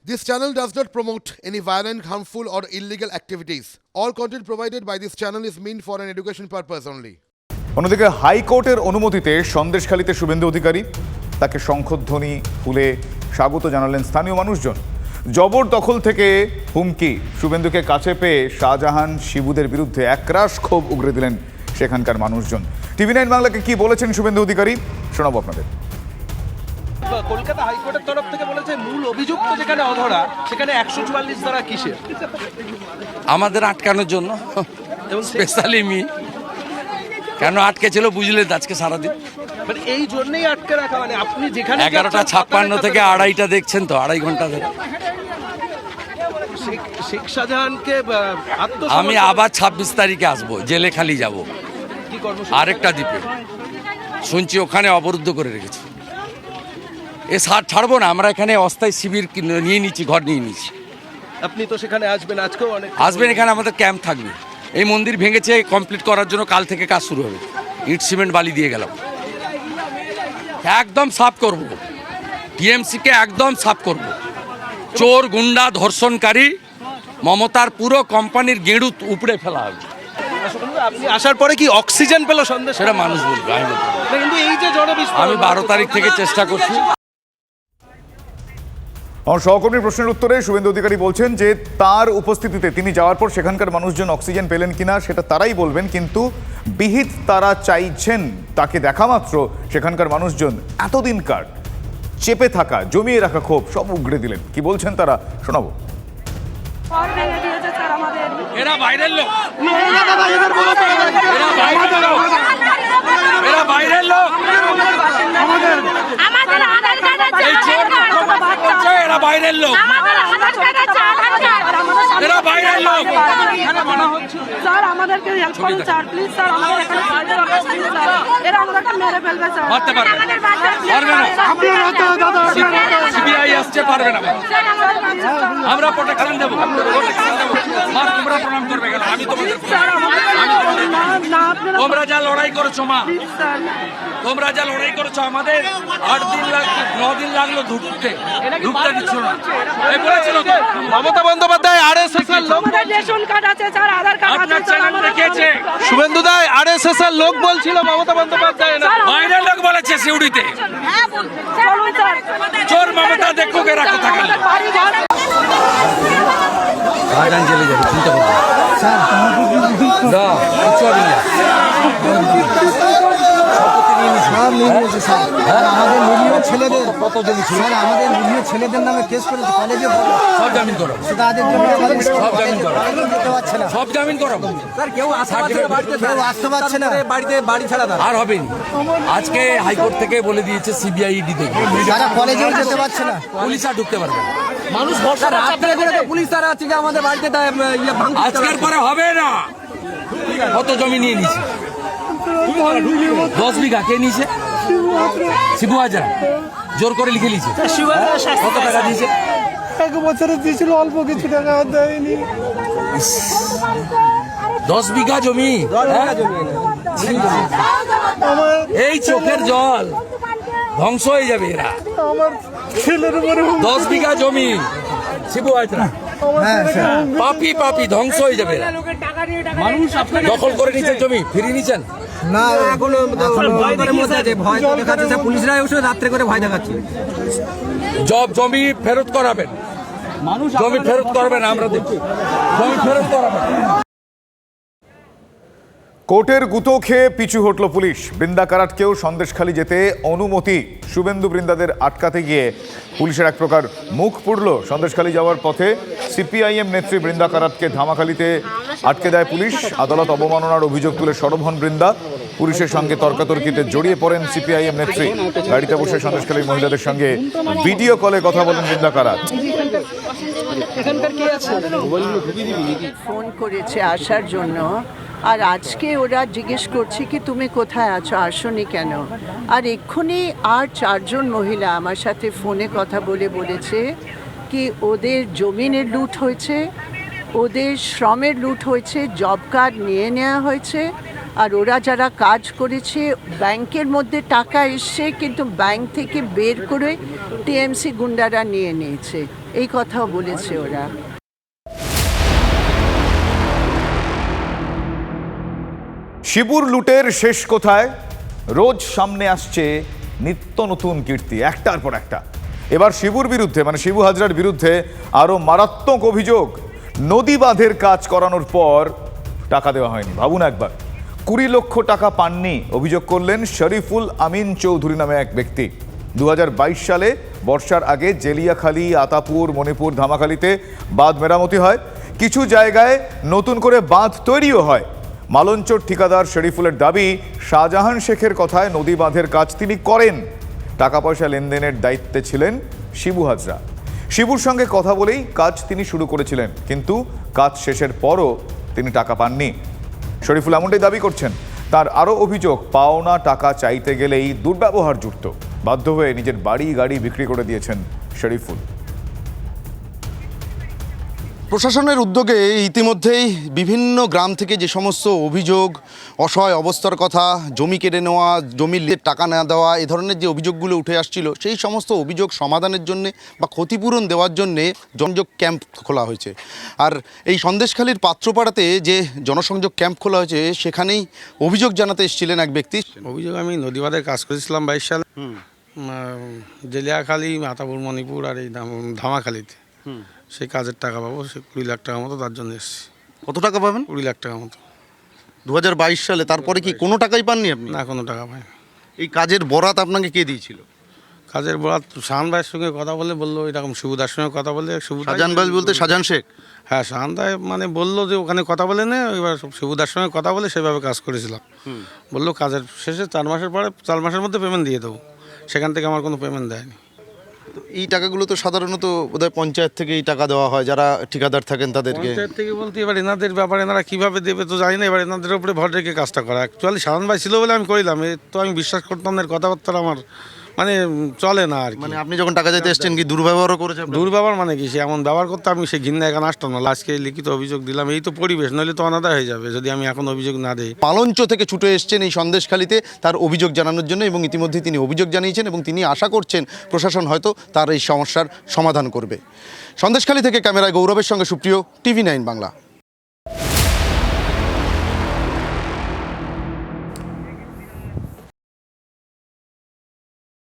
This channel does not promote any violent, harmful, or illegal activities. All content provided by this channel is meant for an education purpose only. অন্যদিকে হাইকোর্টের অনুমতিতে সন্দেশখালীতে শুভেন্দু অধিকারী তাকে শঙ্খধ্বনি ফুলে স্বাগত জানালেন স্থানীয় মানুষজন। জবরদখল থেকে হুমকি, শুভেন্দুকে কাছে পেয়ে শাহজাহান শিবুদের বিরুদ্ধে একরাশ ক্ষোভ উগরে দিলেন সেখানকার মানুষজন। টিভি 9 বাংলাকে কি বলেছেন শুভেন্দু অধিকারী শোনাবো আপনাদের। কলকাতা হাইকোর্টের তরফ থেকে বলেছে মূল অভিযুক্ত যেখানে অধরা সেখানে 144 ধারা কিসের? আমাদের আটকানোর জন্য এবং স্পেশালি কেন আটকে ছিল বুঝলে আজকে সারাদিন মানে এই জন্যই আটকে রাখা, মানে আপনি যেখানে 11:56 থেকে 2:30 দেখছেন তো 2.5 ঘন্টা ধরে। শেখ শাহজাহানকে আমি আবার 26 তারিখে আসবো, জেলে খালি যাব আরেকটা দ্বীপে, শুনছি ওখানে অবরুদ্ধ করে রেখেছি। এ ছাড়বো না, আমরা এখানে অস্থায়ী শিবির নিয়ে নিচ্ছি, ঘর নিয়ে নিচ্ছি। আপনি তো সেখানে আসবেন, আজকেও অনেক আসবেন, এখানে আমাদের ক্যাম্প থাকবে। এই মন্দির ভেঙেছে, কমপ্লিট করার জন্য কাল থেকে কাজ শুরু হবে। ইট সিমেন্ট বালি দিয়ে গেলাম, একদম সাফ করব, টিএমসিকে একদম সাফ করব। চোর, গুন্ডা, ধর্ষণকারী, মমতার পুরো কোম্পানির গেঁড়ু উপড়ে ফেলা হবে। আপনি আসার পরে কি অক্সিজেন পেল সন্দেশ? সেটা মানুষ বলবে, আমি বলবো। কিন্তু এই যে আমি 12 তারিখ থেকে চেষ্টা করছি। আমার সহকর্মীর প্রশ্নের উত্তরে শুভেন্দু অধিকারী বলছেন যে তার উপস্থিতিতে তিনি যাওয়ার পর সেখানকার মানুষজন অক্সিজেন পেলেন কিনা সেটা তারাই বলবেন, কিন্তু বিহিত তারা চাইছেন তাকে দেখা মাত্র সেখানকার মানুষজন এতদিনকার চেপে থাকা, জমিয়ে রাখা ক্ষোভ সব উগড়ে দিলেন। কি বলছেন তারা শোনাবো। এরা বাইরের লোক, এরা বাইরের লোক, এরা বাইরের লোক, এরা বাইরের লোক। স্যার আমাদেরকে হেল্প করুন স্যার, প্লিজ স্যার, আমাদের এখানে সাহায্য করুন প্লিজ স্যার, এরা আমাদেরকে মেরে ফেলবে স্যার। মারতে পারবে না, সিবিআই আসছে, পারবে না। আমরা প্রোটেকশন দেবো, মা তোমরা প্রণাম করবে গেল, আমি তোমাদের, তোমরা যা লড়াই করেছো মা, তোমরা যা লড়াই করেছো, আমাদের 8 দিন লাগলো, 9 দিন লাগলো ঢুকতে দিচ্ছিল না। এই বলেছিল তো মমতা বন্দ্যোপাধ্যায় আরএসএস এর লোক, আমাদের রেশন কার্ড আছে স্যার, আধার কার্ড আছে আপনার স্যার, চ্যানেল রেখেছে। শুভেন্দু দা আরএসএস এর লোক বলছিল মমতা বন্দ্যোপাধ্যায় না, বাইরের লোক বলেছে সিউড়িতে। চলুন স্যার, চোর মমতা দেখো এরা কোথা গেল। শাহজাহান জেলে যাবে, চিন্তা করো না, কিছু হবে না। আমাদের নিরীহ ছেলেদের আমাদের নিরীহ ছেলেদের নামে কেস করেছে কলেজে, সব জামিন করো, তাদের জন্য আমাদের সব জামিন করো, যেতে পারছে না সব জামিন করো। স্যার, কেউ আসতে পারছে না, বাড়িতে বাড়ি ছাড়া আর হবে না। আজকে হাইকোর্ট থেকে বলে দিয়েছে সিবিআই ইডি দেখবে, তারা কলেজেও যেতে পারছে না, পুলিশ আর ঢুকতে পারবে না। মানুষ ভরসা রাত্রে করে পুলিশ তারা আছে যে আমাদের বাড়িতে আজকের পরে হবে না। কত জমি নিয়ে নিছে? 10 বিঘা। কে নিয়েছে? শিবু হাজরা জোর করে লিখে নিয়েছে। কত টাকা দিয়েছে? 1 বছরে দিয়েছিল, অল্প কিছু টাকা দেয়নি। 10 বিঘা জমি, এই চোখের জল ধ্বংস হয়ে যাবে। এরা আমার ছেলের উপরে 10 বিঘা জমি, শিবু হাজরা পাপি পাপি ধ্বংস হয়ে যাবে। মানুষ দখল করে নিচ্ছেন, জমি ফিরিয়ে নিচ্ছেন না, এখনো ভয় দেখাচ্ছে, পুলিশরা এসে রাত্রে করে ভয় দেখাচ্ছে। জমি ফেরত করাবেন, জমি ফেরত করবেন, আমরা দেখছি জমি ফেরত করাবেন। কোর্টের গুতো খেয়ে পিছু হটল পুলিশ। বৃন্দা কারাটকেও সন্দেশখালী যেতে অনুমতি। শুভেন্দু বৃন্দাদের আটকাতে গিয়ে পুলিশের এক প্রকার মুখ পুড়ল। সন্দেশখালী যাওয়ার পথে সিপিআইএম নেত্রী বৃন্দা কারাটকে ধামাখালিতে আটকে দেয় পুলিশ। আদালত অবমাননার অভিযোগ তুলে সরব হন বৃন্দা। পুলিশের সঙ্গে তর্কাতর্কিতে জড়িয়ে পড়েন সিপিআইএম নেত্রী। গাড়িতে বসে সন্দেশখালীর মহিলাদের সঙ্গে ভিডিও কলে কথা বলেন বৃন্দা কারাট। ফোন করেছে আসার জন্য, আর আজকে ওরা জিজ্ঞেস করছে কি তুমি কোথায় আছো, আসোনি কেন। আর এক্ষুনি আর 4 জন মহিলা আমার সাথে ফোনে কথা বলেছে কি ওদের জমিনের লুট হয়েছে, ওদের শ্রমের লুট হয়েছে, জব কার্ড নিয়ে নেওয়া হয়েছে, আর ওরা যারা কাজ করেছে ব্যাংকের মধ্যে টাকা এসছে কিন্তু ব্যাংক থেকে বের করে টিএমসি গুন্ডারা নিয়ে নিয়েছে। এই কথাও বলেছে ওরা। শিবুর লুটের শেষ কোথায়? রোজ সামনে আসছে নিত্য নতুন কীর্তি, একটার পর একটা। এবার শিবুর বিরুদ্ধে, মানে শিবু হাজরার বিরুদ্ধে আরো মারাত্মক অভিযোগ। নদী বাঁধের কাজ করানোর পর টাকা দেওয়া হয়নি। ভাবুন একবার, 20 লক্ষ টাকা পাননি অভিযোগ করলেন শরীফুল আমিন চৌধুরী নামে এক ব্যক্তি। 2022 সালে বর্ষার আগে জেলিয়াখালী, আতাপুর, মণিপুর, ধামাখালীতে বাঁধ মেরামতি হয়। কিছু জায়গায় নতুন করে বাঁধ তৈরিও হয়। মালঞ্চর ঠিকাদার শরীফুলের দাবি, শাহজাহান শেখের কথায় নদী বাঁধের কাজ তিনি করেন। টাকা পয়সা লেনদেনের দায়িত্বে ছিলেন শিবু হাজরা। শিবুর সঙ্গে কথা বলেই কাজ তিনি শুরু করেছিলেন, কিন্তু কাজ শেষের পরও তিনি টাকা পাননি। শরীফুল এমনটাই দাবি করছেন। তার আরও অভিযোগ, পাওনা টাকা চাইতে গেলেই দুর্ব্যবহার জুটত। বাধ্য হয়ে নিজের বাড়ি গাড়ি বিক্রি করে দিয়েছেন শরীফুল। প্রশাসনের উদ্যোগে ইতিমধ্যেই বিভিন্ন গ্রাম থেকে যে সমস্ত অভিযোগ, অসহায় অবস্থার কথা, জমি কেড়ে নেওয়া, জমির টাকা না দেওয়া, এ ধরনের যে অভিযোগগুলো উঠে আসছিল, সেই সমস্ত অভিযোগ সমাধানের জন্যে বা ক্ষতিপূরণ দেওয়ার জন্যে জনসংযোগ ক্যাম্প খোলা হয়েছে। আর এই সন্দেশখালীর পাত্রপাড়াতে যে জনসংযোগ ক্যাম্প খোলা হয়েছে, সেখানেই অভিযোগ জানাতে এসেছিলেন এক ব্যক্তি। অভিযোগ, আমি নদীবাঁধের কাজ করেছিলাম 22 সালে, জেলিয়াখালী, আতাপুর, মণিপুর আর এই ধামাখালীতে। সেই কাজের টাকা পাবো, সে 20 লাখ টাকা মতো, তার জন্য এসেছি। কত টাকা পাবেন? 20 লাখ টাকা মতো। 2022 সালে। তারপরে কি কোনো টাকাই পাননি আপনি? না, কোনো টাকা পাইনি। এই কাজের বরাত আপনাকে কে দিয়েছিল? কাজের বরাত শাহান ভাইয়ের সঙ্গে কথা বলে বললো, এরকম শিবুদার সঙ্গে কথা বলে। শাহজাহান ভাই বলতে শাহজাহান শেখ? হ্যাঁ, শাহান ভাই মানে বললো যে ওখানে কথা বলে নে, এবার শিবুদার সঙ্গে কথা বলে সেভাবে কাজ করেছিলাম। বললো কাজের শেষে 4 মাসের পরে, 4 মাসের মধ্যে পেমেন্ট দিয়ে দেবো। সেখান থেকে আমার কোনো পেমেন্ট দেয়নি। এই টাকাগুলো তো সাধারণত বোধহয় পঞ্চায়েত থেকে এই টাকা দেওয়া হয়, যারা ঠিকাদার থাকেন তাদেরকে। পঞ্চায়েত থেকে বলতে এবার এনাদের ব্যাপারে এনারা কীভাবে দেবে তো জানি না। এবার এনাদের উপরে ভর রেখে কাজটা করা। অ্যাকচুয়ালি শাহান ভাই ছিল বলে আমি করিলাম, তো আমি বিশ্বাস করতাম না, কথাবার্তা আমার মানে চলে না আর কি। মানে আপনি যখন টাকা দিতে এসছেন কি দুর্ব্যবহারও করেছেন? দুর্ব্যবহার মানে কি, সে এমন ব্যবহার করতে আমি সে ঘিন্না এখানে আসতাম না। আজকে লিখিত অভিযোগ দিলাম, এই তো পরিবেশ, নইলে তো অনাদা হয়ে যাবে যদি আমি এখন অভিযোগ না দিই। মালঞ্চ থেকে ছুটে এসছেন এই সন্দেশখালীতে তার অভিযোগ জানানোর জন্য, এবং ইতিমধ্যে তিনি অভিযোগ জানিয়েছেন এবং তিনি আশা করছেন প্রশাসন হয়তো তার এই সমস্যার সমাধান করবে। সন্দেশখালী থেকে ক্যামেরায় গৌরবের সঙ্গে সুপ্রিয়, TV9 বাংলা।